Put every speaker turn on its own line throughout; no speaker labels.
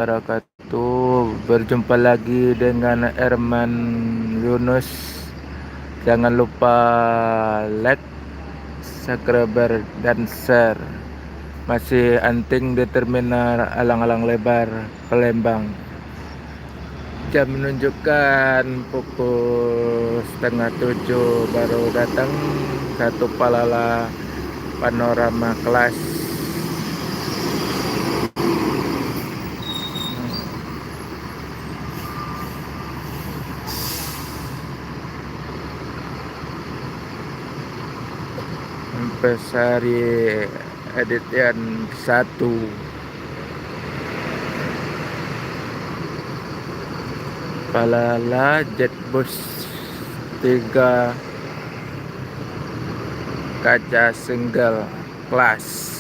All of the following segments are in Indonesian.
Wabarakatuh. Berjumpa lagi dengan Erman Yunus. Jangan lupa like, subscribe, dan share. Masih anting di terminal Alang-Alang Lebar, Palembang. Jam menunjukkan pukul setengah 7 baru datang satu Palala Panorama kelas. Pesari edition 1. Palala Jetbus 3 kaca single kelas.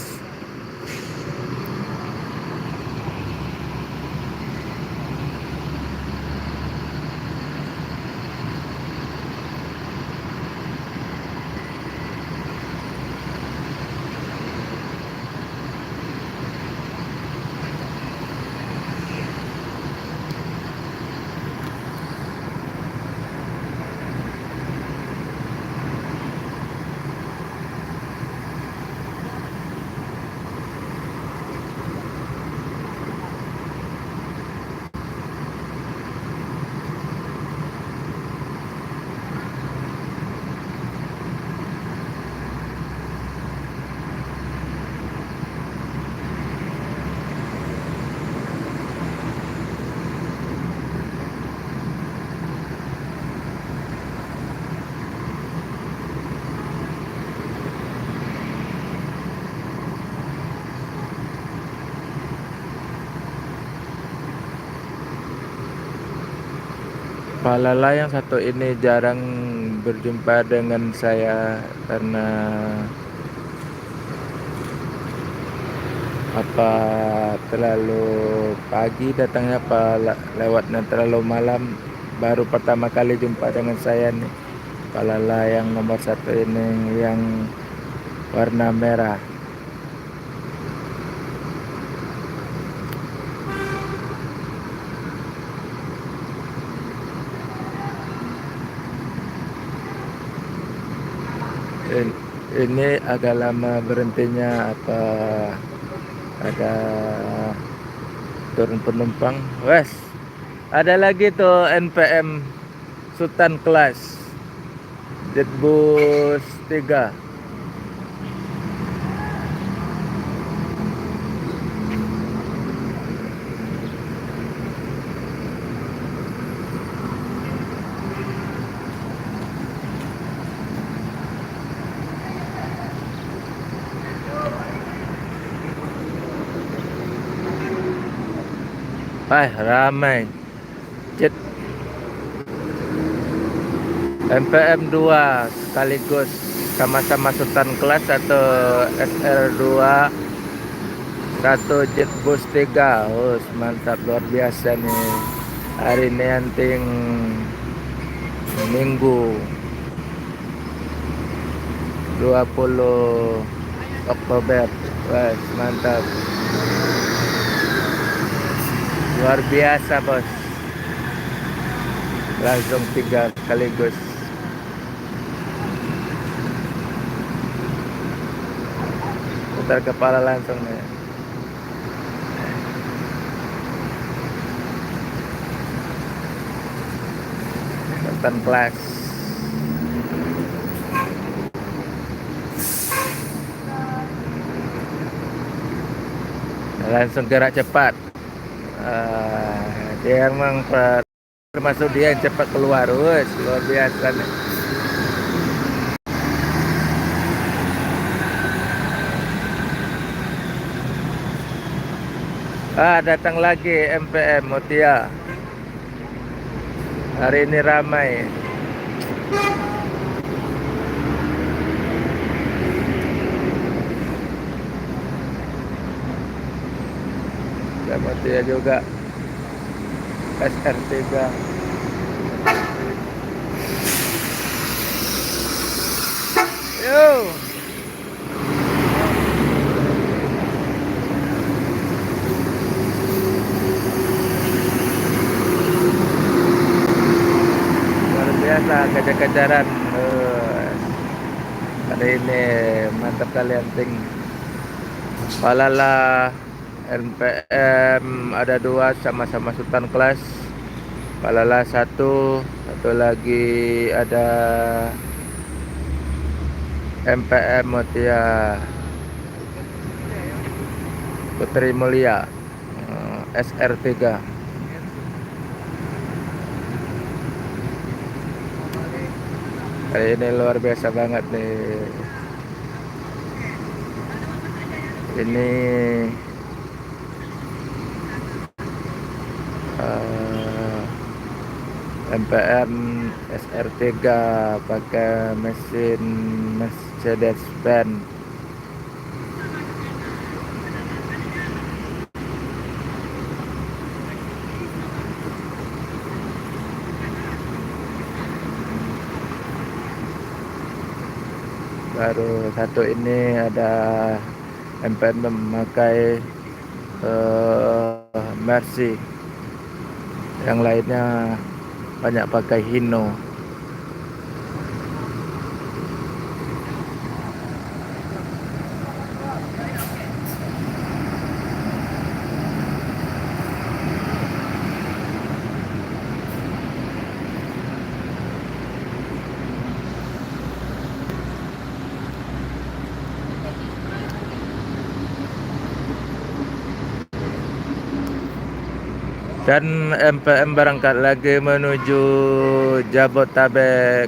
Palala yang satu ini jarang berjumpa dengan saya karena terlalu pagi datangnya, lewatnya terlalu malam. Baru pertama kali jumpa dengan saya nih. Palala yang nomor satu ini yang warna merah. Ini agak lama berhentinya, ada turun penumpang. Wes, ada lagi tuh NPM Sultan kelas Jetbus 3. Ramai. Jet MPM 2 sekaligus sama-sama Sultan kelas atau SR2 satu Jetbus 3. Mantap, luar biasa nih. Hari ini anting Minggu 20 Oktober. Mantap. Luar biasa, bos. Langsung 3 sekaligus. Putar kepala langsung nih. Sultan kelas. Langsung gerak cepat. Dia emang termasuk dia yang cepat keluar. Luar biasa nih. Datang lagi MPM Mutia. Hari ini ramai. Mutia juga SR3. Yo. biasa kejar-kejaran. Hari ini mantap kalian ting. Palala NPM ada 2 sama-sama Sultan kelas. Palala satu lagi ada MPM Mutia Putri Mulia SR3. Hari ini luar biasa banget nih. Ini MPM SR3 pakai mesin Mercedes-Benz. Baru satu ini ada MPM memakai Mercy. Yang lainnya banyak pakai Hino. Dan MPM berangkat lagi menuju Jabotabek.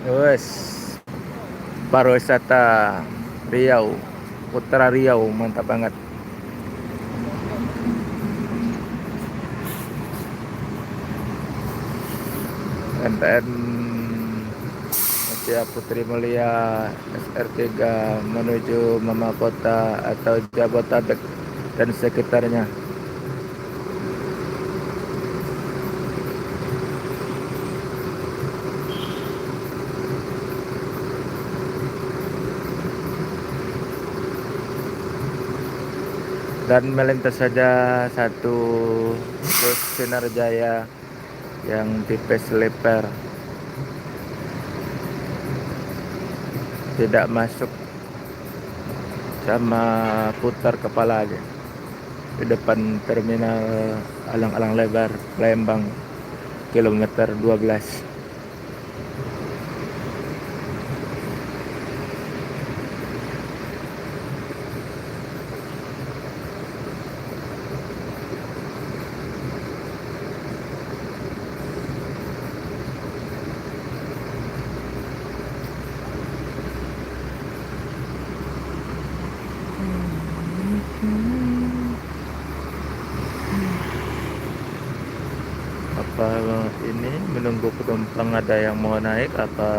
Wes, pariwisata Riau, Putra Riau, mantap banget. MPM Mutia Putri Mulia SR3 menuju Mama Kota atau Jabotabek dan sekitarnya. Dan melintas saja satu bus Sinar Jaya yang tipe sleeper, tidak masuk sama putar kepala aja di depan terminal Alang-Alang Lebar Palembang kilometer 12. Apa ini menunggu penumpang ada yang mau naik, apa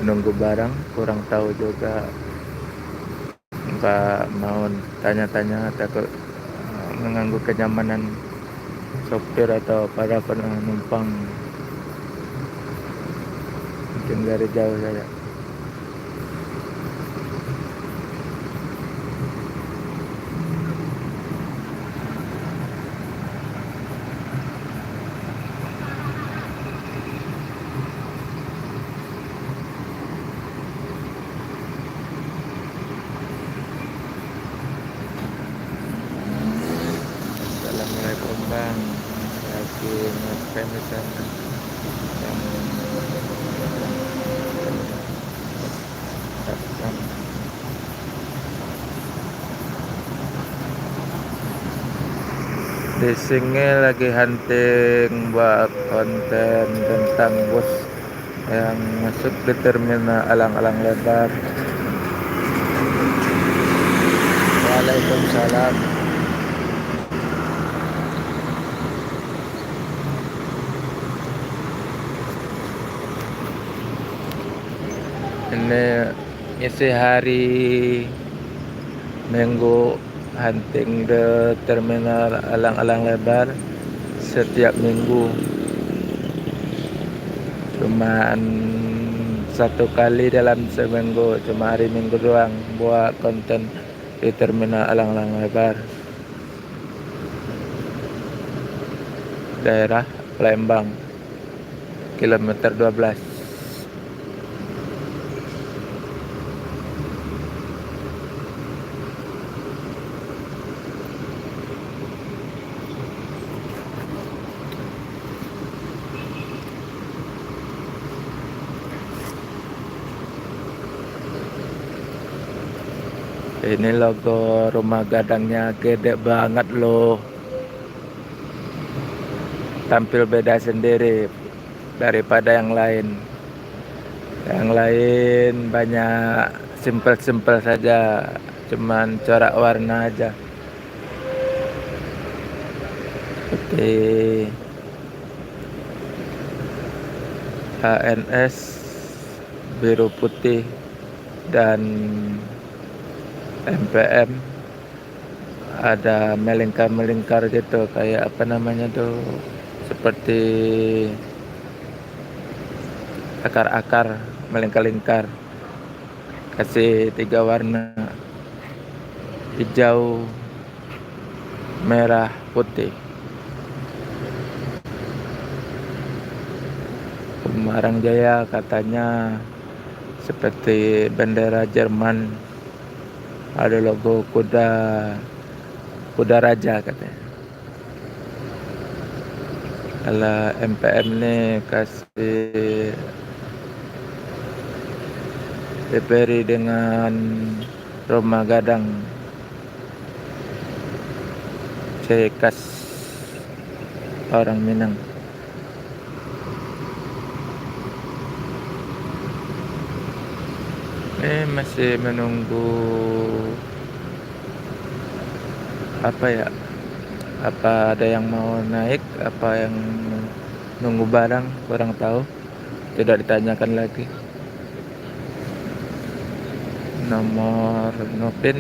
menunggu barang, kurang tahu juga. Nggak mau tanya-tanya, takut mengganggu kenyamanan sopir atau para penumpang. Mungkin dari jauh saja. Assalamualaikum Bang, lagi ngapain di sana? Yang datang. Di sini lagi hunting buat konten tentang bus yang masuk di terminal Alang-Alang Lebar. Waalaikumsalam. Ini isi hari Minggu hunting di terminal Alang-Alang Lebar setiap minggu. Cuman satu kali dalam seminggu, cuma hari Minggu doang buat konten di terminal Alang-Alang Lebar, daerah Palembang kilometer 12. Ini logo rumah gadangnya gede banget loh. Tampil beda sendiri daripada yang lain. Yang lain banyak simpel-simpel saja, cuman corak warna aja. Seperti HNS biru putih dan MPM ada melingkar-melingkar gitu, kayak apa namanya tuh, seperti akar-akar melingkar-lingkar. Kasih 3 warna, hijau, merah, putih. Semarang Jaya katanya seperti bendera Jerman, ada logo kuda raja katanya. Kalau MPM nih kasih diberi dengan rumah gadang, ciri khas orang Minang. Ini masih menunggu apa ya? Apa ada yang mau naik? Apa yang nunggu barang? Kurang tahu. Tidak ditanyakan lagi. Nomor Nopin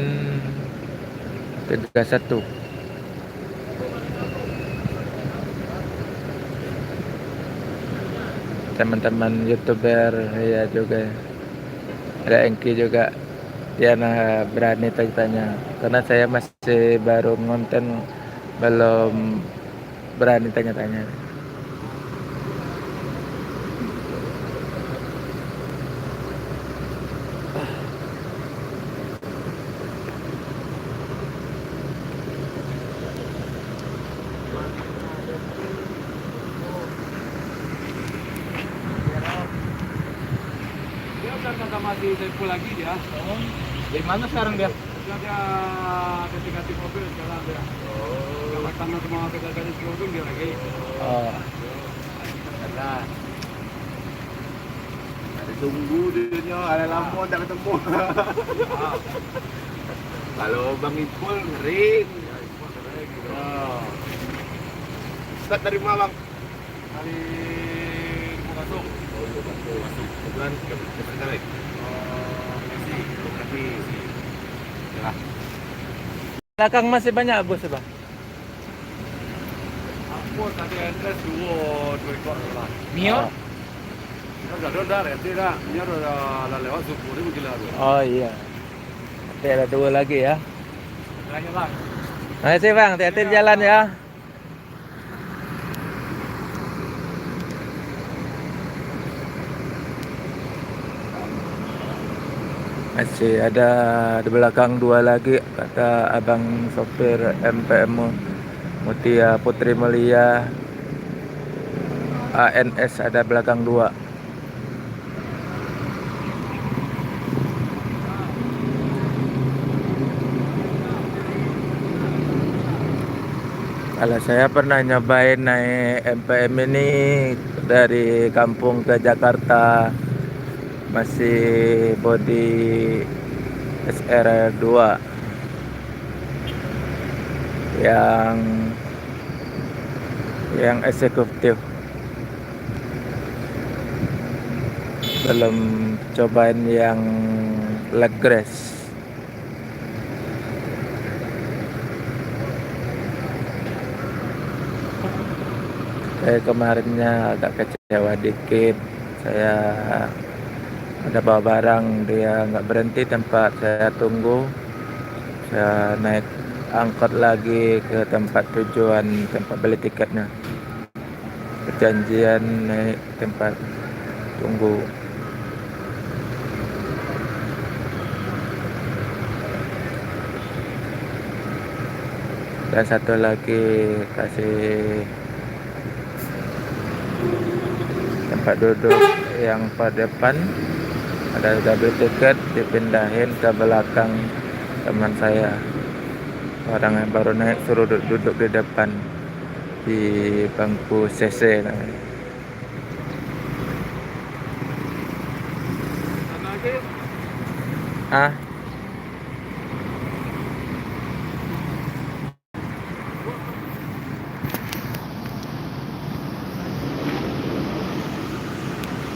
31. Teman-teman YouTuber ya juga. Ada Engki juga, dia berani tanya, karena saya masih baru ngonten, belum berani tanya-tanya.
Kata masih Saiful lagi dia.
Di mana sekarang dia?
Dia ganti mobil sekarang dia. Karena semua ganti mobil dia lagi.
Oh,
Ada. Ada tunggu dia, ada lampu tak ketemu. Kalau Bang Ipul ngering. Start dari mana Bang? Dari Bukasung. Masuk. Bulan ke balik. Kasih. Ya.
belakang masih banyak bos bang.
Aku tadi entres dua ekor lah.
Mio?
Kan dah reti dah. Mio dah lewat 10.000 kilo.
Oh iya. Nanti ada 2 lagi ya.
Tanya Bang.
Makasih bang, hati-hati di jalan ya. Masih ada di belakang 2 lagi, kata abang sopir MPM Mutia Putri Mulia ANS, ada belakang 2. Kalau saya pernah nyobain naik MPM ini dari kampung ke Jakarta, masih body SR2 yang eksekutif. Belum cobain yang leg race. Saya kemarinnya agak kecewa dikit. Saya ada bawa barang, dia nggak berhenti tempat saya tunggu. Saya naik angkot lagi ke tempat tujuan, tempat beli tiketnya. janjian naik tempat tunggu. Dan satu lagi kasih tempat duduk yang pada depan, ada double ticket, dipindahin ke belakang teman saya. Orang yang baru naik suruh duduk di depan di bangku CC namanya.
Sana lagi.
Ah,